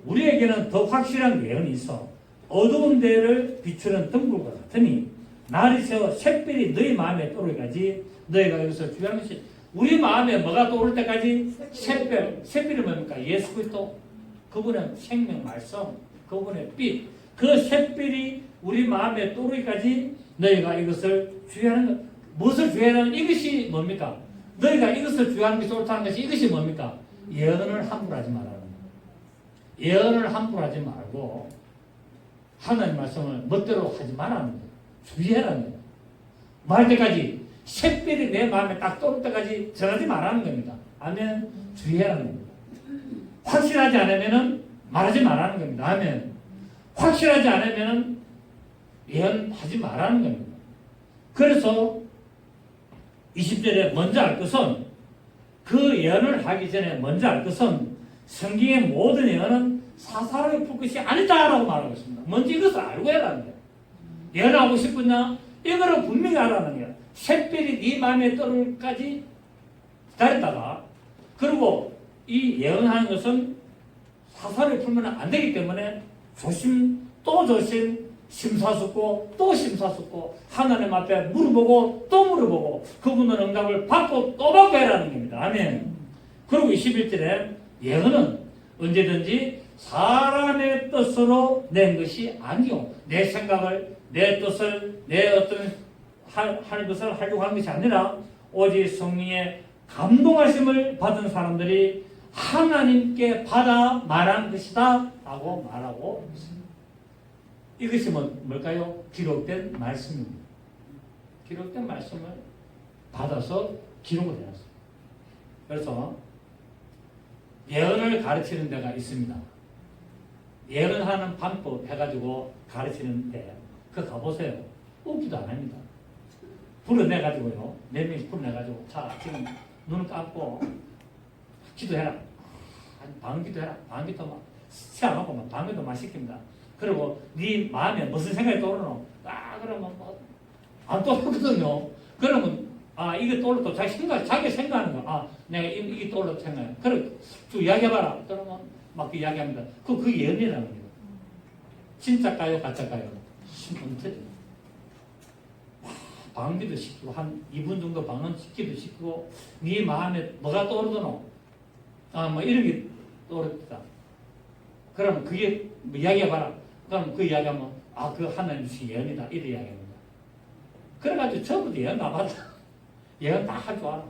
우리에게는 더 확실한 예언이 있어 어두운 데를 비추는 등불과 같으니 날이 새어 샛별이 너희 마음에 떠오르기까지 너희가 여기서 주의하는 것이 우리 마음에 뭐가 떠오를 때까지 샛별, 샛별이 뭡니까? 예수 그리스도 그분의 생명 말씀 그분의 빛 그 샛별이 우리 마음에 떠오르기까지 너희가 이것을 주의하는 것 무엇을 주의하는 이것이 뭡니까? 너희가 이것을 주의하는 것이 옳다는 것이 이것이 뭡니까? 예언을 함부로 하지 말라는 거예요. 예언을 함부로 하지 말고 하나님 말씀을 멋대로 하지 말라는 거예요. 주의하라는 거예요. 말할 때까지 샛별이 내 마음에 딱 떠오를 때까지 전하지 말라는 겁니다. 아멘. 주의하라는 겁니다. 확실하지 않으면 말하지 말라는 겁니다. 아멘. 확실하지 않으면 예언하지 말라는 겁니다. 그래서 20절에 먼저 알 것은 그 예언을 하기 전에 먼저 알 것은 성경의 모든 예언은 사사로이 풀 것이 아니다라고 말하고 있습니다. 먼저 이것을 알고 해라는 거예요. 예언하고 싶으냐? 이거를 분명히 알아는 거예요. 샛별이 네 마음에 떠오르기까지 기다렸다가 그리고 이 예언하는 것은 사사로이 풀면 안 되기 때문에 조심 또 조심 심사숙고 또 심사숙고 하나님 앞에 물어보고 또 물어보고 그분의 응답을 받고 또 받고 해라는 겁니다. 아멘. 그리고 21절에 예언은 언제든지 사람의 뜻으로 낸 것이 아니요 내 생각을 내 뜻을 내 어떤 할 것을 하려고 하는 것이 아니라 오직 성령의 감동하심을 받은 사람들이 하나님께 받아 말한 것이다 라고 말하고 있습니다. 이것이 뭘까요? 기록된 말씀입니다. 기록된 말씀을 받아서 기록을 해놨어요. 그래서 예언을 가르치는 데가 있습니다. 예언하는 방법 해가지고 가르치는데 그거 가보세요. 웃기도 안 합니다. 불어내가지고요. 몇 명씩 불어내가지고 자 지금 눈을 감고 기도해라. 방기도 해라. 방기도 막 시작하고 막 방기도 막 시킵니다. 그리고 네 마음에 무슨 생각이 떠오르노? 그러면 안 떠오르거든요. 그러면 이게 떠올랐다. 자기 생각하는 거. 내가 이게 떠올랐다 생각해. 그래 쭉 이야기해봐라. 그러면 막 이야기합니다. 그게 예언이라는 거예요. 진짜까요? 가짜까요? 신문태죠. 방기도 시키고 한 2분 정도 방언 시키도 시키고 네 마음에 뭐가 떠오르더노? 뭐 이런 게 떠오르다. 그럼 그게 뭐 이야기해봐라. 그럼 그 이야기하면 그 하나님 주신 예언이다. 이래 이야기합니다. 그래가지고 전부 다 예언 나봤다. 예언 다 할 줄 알아.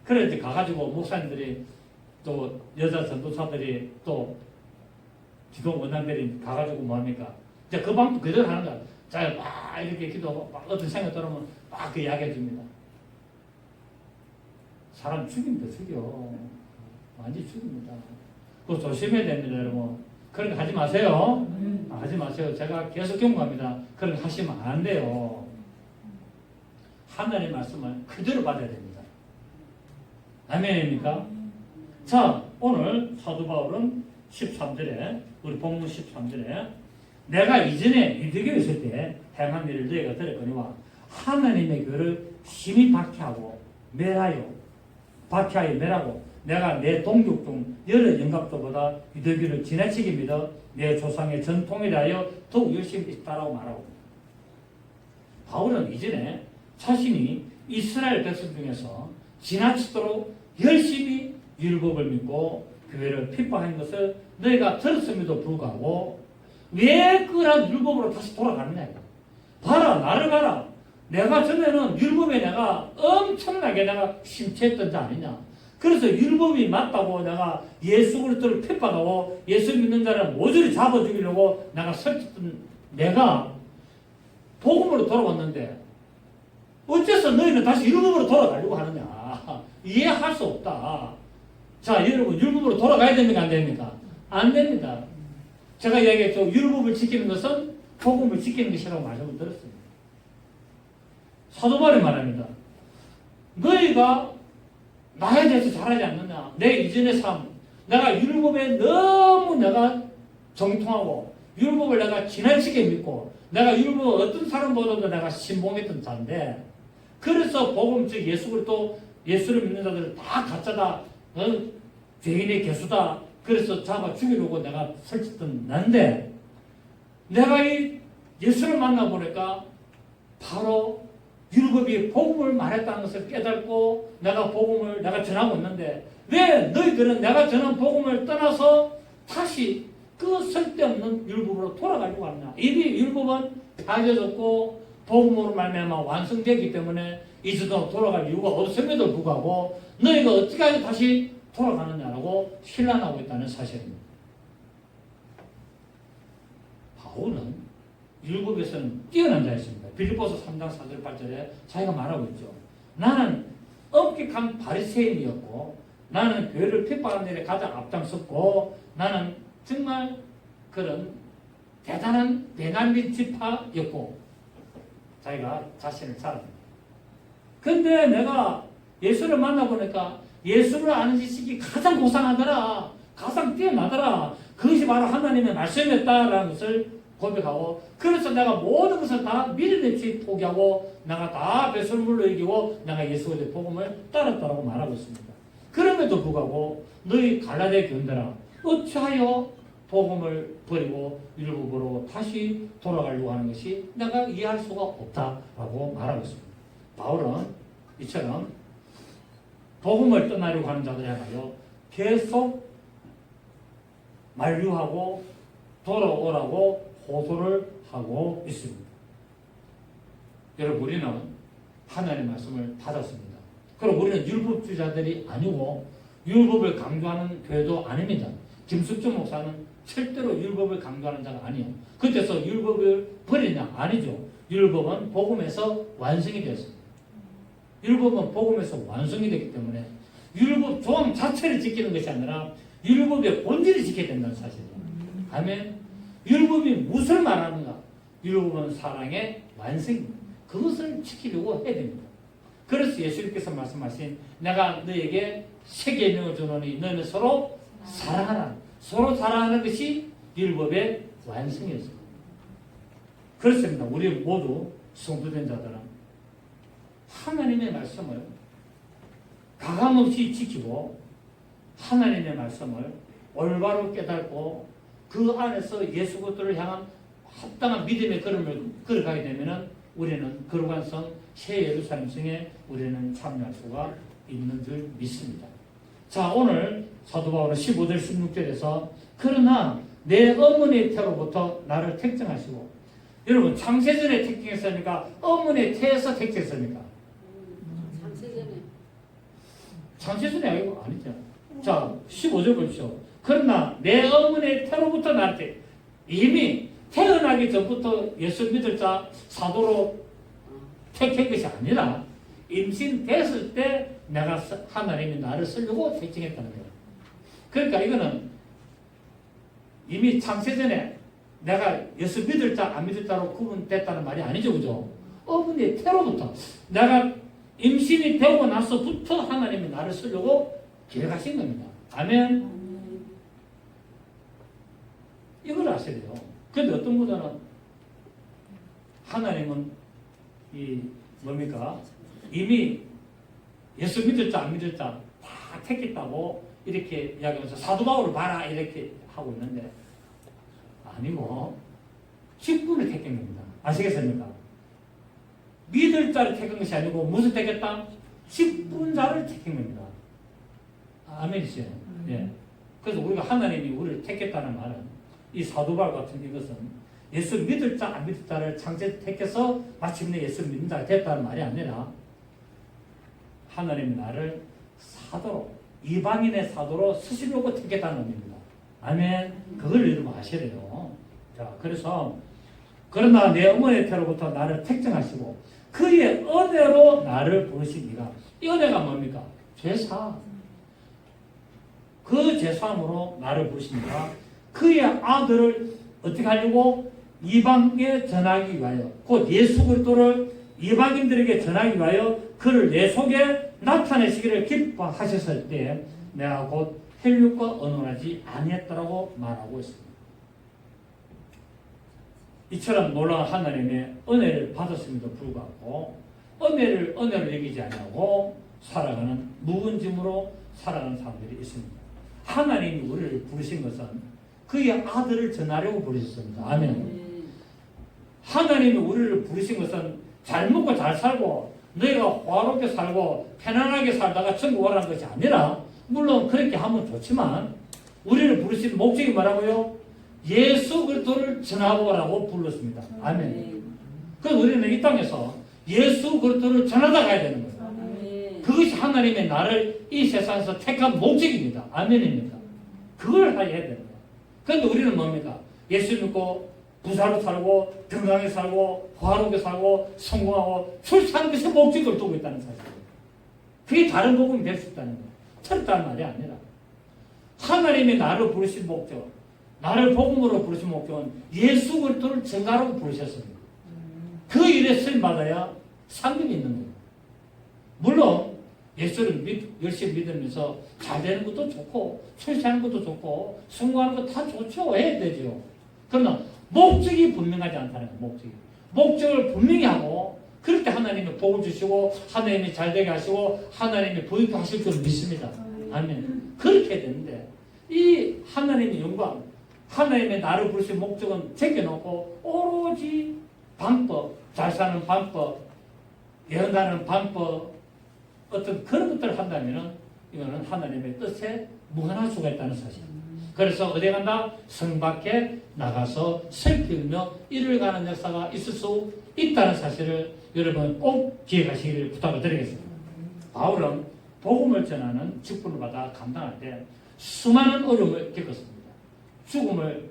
그래 이제 가가지고 목사님들이 또 여자 전도사들이 또 기도 원장들이 가가지고 뭐합니까? 이제 그 방도 그대로 하는 거야. 자, 막 이렇게 기도하고 막 어떤 생각 들으면 막 그 이야기해 줍니다. 사람 죽입니다. 죽여. 완전히 죽입니다. 그거 조심해야 됩니다, 여러분. 그런 거 하지 마세요. 하지 마세요. 제가 계속 경고합니다. 그런 거 하시면 안 돼요. 하나님의 말씀을 그대로 받아야 됩니다. 아멘입니까? 자, 오늘 사도 바울은 13절에 우리 본문 13절에 내가 이전에 유대교에 있을 때 행한 일을 너희가 들었거니와 하나님의 교를 심히 박해하고 매라고 내가 내 동족 중 여러 영갑도보다 유대교를 지나치게 믿어 내 조상의 전통이라 하여 더욱 열심히 있다라고 말하고 바울은 이전에 자신이 이스라엘 백성 중에서 지나치도록 열심히 율법을 믿고 교회를 핍박한 것을 너희가 들었음에도 불구하고 왜 그런 율법으로 다시 돌아가느냐. 봐라, 나를 봐라. 내가 전에는 율법에 내가 엄청나게 내가 심취했던 자 아니냐. 그래서 율법이 맞다고 내가 예수 그리스도를 핍박하고 예수 믿는 자를 모조리 잡아 죽이려고 내가 설쳤던 내가 복음으로 돌아왔는데 어째서 너희는 다시 율법으로 돌아가려고 하느냐. 이해할 수 없다. 자, 여러분 율법으로 돌아가야 됩니까? 안 됩니까? 안 됩니다. 제가 이야기했죠. 율법을 지키는 것은 복음을 지키는 것이라고 말씀을 드렸습니다. 사도 바울이 말합니다. 너희가 나에 대해서 잘하지 않느냐. 내 이전의 삶. 내가 율법에 너무 내가 정통하고 율법을 내가 지나치게 믿고 내가 율법 어떤 사람보다도 내가 신봉했던 자인데 그래서 복음 즉 예수 그리스도 예수를 믿는 자들은 다 가짜다. 죄인의 개수다. 그래서 잡아 죽이려고 내가 설쳤던 난데 내가 이 예수를 만나보니까 바로 율법이 복음을 말했다는 것을 깨닫고 내가 복음을 내가 전하고 있는데 왜 너희들은 내가 전한 복음을 떠나서 다시 그 쓸데없는 율법으로 돌아가려고 하느냐. 이미 율법은 폐하졌고 복음으로 말미암아 완성되기 때문에 이제도 돌아갈 이유가 없음에도 불구하고 너희가 어떻게 하여 다시 돌아가느냐라고 신란하고 있다는 사실입니다. 바울은 율법에서는 뛰어난 자였습니다. 빌립보서 3장 4절 8절에 자기가 말하고 있죠. 나는 엄격한 바리새인이었고 나는 교회를 핍박하는 일에 가장 앞장섰고 나는 정말 그런 대단한 베냐민 지파였고 자기가 자신을 자랑합니다. 근데 내가 예수를 만나보니까 예수를 아는 지식이 가장 고상하더라. 가장 뛰어나더라. 그것이 바로 하나님의 말씀이었다라는 것을 고백하고 그래서 내가 모든 것을 다 미련없이 포기하고 내가 다 배설물로 이기고 내가 예수의 복음을 따랐다라고 말하고 있습니다. 그럼에도 불구하고 너희 갈라디아 교인들아 어찌하여 복음을 버리고 율법으로 다시 돌아가려고 하는 것이 내가 이해할 수가 없다라고 말하고 있습니다. 바울은 이처럼 복음을 떠나려고 하는 자들에 하여 계속 만류하고 돌아오라고 호소를 하고 있습니다. 여러분 우리는 하나님의 말씀을 받았습니다. 그럼 우리는 율법주의자들이 아니고 율법을 강조하는 교회도 아닙니다. 김숙주 목사는 절대로 율법을 강조하는 자가 아니에요. 그때서 율법을 버리냐? 아니죠. 율법은 복음에서 완성이 되었습니다. 율법은 복음에서 완성이 되기 때문에 율법 조항 자체를 지키는 것이 아니라 율법의 본질을 지켜야 된다는 사실이에요. 아멘. 율법이 무엇을 말하는가? 율법은 사랑의 완성입니다. 그것을 지키려고 해야 됩니다. 그래서 예수님께서 말씀하신 내가 너에게 새 계명을 주노니 너는 서로 사랑하라. 서로 사랑하는 것이 율법의 완성이었습니다. 그렇습니다. 우리 모두 성도된 자들은 하나님의 말씀을 가감없이 지키고 하나님의 말씀을 올바로 깨닫고 그 안에서 예수 그리스도를 향한 합당한 믿음의 걸음을 걸어가게 되면 우리는 거룩한성 새 예루살렘성에 우리는 참여할 수가 있는 줄 믿습니다. 자, 오늘 사도 바울은 15절 16절에서 그러나 내 어머니의 태로부터 나를 택정하시고 여러분 창세전에 택정했습니까? 어머니의 태에서 택정했습니까? 창세전에 아니고 아니죠. 자, 15절 보십시오. 그러나 내 어머니의 태로부터 나를 택 이미 태어나기 전부터 예수 믿을 자 사도로 택한 것이 아니라 임신됐을 때 내가 하나님이 나를 쓰려고 택정했다는 거예요. 그러니까 이거는 이미 창세전에 내가 예수 믿을 자 안 믿을 자로 구분됐다는 말이 아니죠. 그죠? 어머니의 태로부터 내가 임신이 되고 나서부터 하나님이 나를 쓰려고 계획하신 겁니다. 아멘. 이걸 아셔야 돼요. 그런데 어떤 분들은 하나님은 이 뭡니까? 이미 예수 믿을 자 안 믿을 자 다 택했다고 이렇게 이야기하면서 사도 바울을 봐라 이렇게 하고 있는데 아니고 직분을 택한 겁니다. 아시겠습니까? 믿을 자를 택한 것이 아니고 무슨 택했다? 직분자를 택한 겁니다. 아멘이죠. 예. 그래서 우리가 하나님이 우리를 택했다는 말은 이 사도바울 같은 이것은 예수 믿을 자, 안 믿을 자를 창세 택해서 마침내 예수 믿는 자가 됐다는 말이 아니라 하나님이 나를 사도로, 이방인의 사도로 쓰시려고 택했다는 의미입니다. 아멘. 그걸 여러분 아셔야 돼요. 자, 그래서 그러나 내 어머니의 태로부터 나를 택정하시고 그의 은혜로 나를 부르시니라. 이 은혜가 뭡니까? 죄사. 그 죄사함으로 나를 부르시니까 그의 아들을 어떻게 하려고? 이방에 전하기 위하여, 곧 예수 그리스도를 이방인들에게 전하기 위하여 그를 내 속에 나타내시기를 기뻐하셨을 때 내가 곧 혈육과 언언하지 아니했다라고 말하고 있습니다. 이처럼 놀라운 하나님의 은혜를 받았음에도 불구하고 은혜를 여기지 않냐고 살아가는 묵은짐으로 살아가는 사람들이 있습니다. 하나님이 우리를 부르신 것은 그의 아들을 전하려고 부르셨습니다. 아멘. 하나님이 우리를 부르신 것은 잘 먹고 잘 살고 너희가 호화롭게 살고 편안하게 살다가 천국 오라는 것이 아니라, 물론 그렇게 하면 좋지만 우리를 부르신 목적이 뭐라고요? 예수 그리스도를 전하고라고 불렀습니다. 아멘. 그래서 우리는 이 땅에서 예수 그리스도를 전하다 가야 되는 거예요. 그것이 하나님의 나를 이 세상에서 택한 목적입니다. 아멘입니다. 그걸 해야 되는 거예요. 그런데 우리는 뭡니까? 예수 믿고 부자로 살고 건강하게 살고 화롭게 살고 성공하고 출산하는 것에 목적을 두고 있다는 사실이에요. 그게 다른 복음이 될 수 있다는 거예요. 틀렸다는 말이 아니라 하나님이 나를 부르신 목적, 나를 복음으로 부르신 목적은 예수 그리스도를 전가로 부르셨습니다. 그 일에 쓰임받아야 상급이 있는 거예요. 물론 예수를 열심히 믿으면서 잘 되는 것도 좋고 출세하는 것도 좋고 성공하는 거 다 좋죠. 해야 되죠. 그러나 목적이 분명하지 않다는 거예요. 목적을 분명히 하고 그럴 때 하나님이 복을 주시고 하나님이 잘되게 하시고 하나님이 부유케 하실 줄 믿습니다. 아멘. 그렇게 해야 되는데 이 하나님의 영광, 하나님의 나를 부르신 목적은 제껴놓고 오로지 방법, 잘 사는 방법, 예언하는 방법, 어떤 그런 것들을 한다면 이거는 하나님의 뜻에 무관할 수가 있다는 사실. 그래서 어디 간다? 성 밖에 나가서 살피며 일을 가는 역사가 있을 수 있다는 사실을 여러분 꼭 기억하시기를 부탁을 드리겠습니다. 바울은 복음을 전하는 직분을 받아 감당할 때 수많은 어려움을 겪었습니다. 죽음을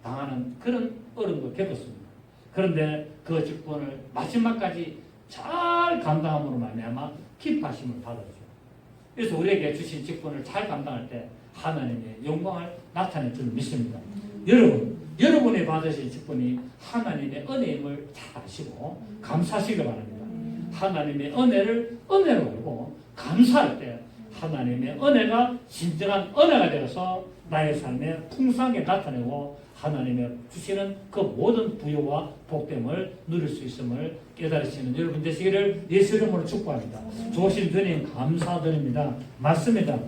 당하는 그런 어려움을 겪었습니다. 그런데 그 직분을 마지막까지 잘 감당함으로 말미암아 기뻐하심을 받았죠. 그래서 우리에게 주신 직분을 잘 감당할 때 하나님의 영광을 나타낼 줄 믿습니다. 여러분이 받으신 직분이 하나님의 은혜임을 잘 아시고 감사하시길 바랍니다. 하나님의 은혜를 은혜로 알고 감사할 때 하나님의 은혜가 진정한 은혜가 되어서 나의 삶에 풍성하게 나타내고 하나님의 주시는 그 모든 부여와 복됨을 누릴 수 있음을 깨달으시는 여러분 되시기를 예수 이름으로 축복합니다. 좋으신 주님 감사드립니다. 맞습니다.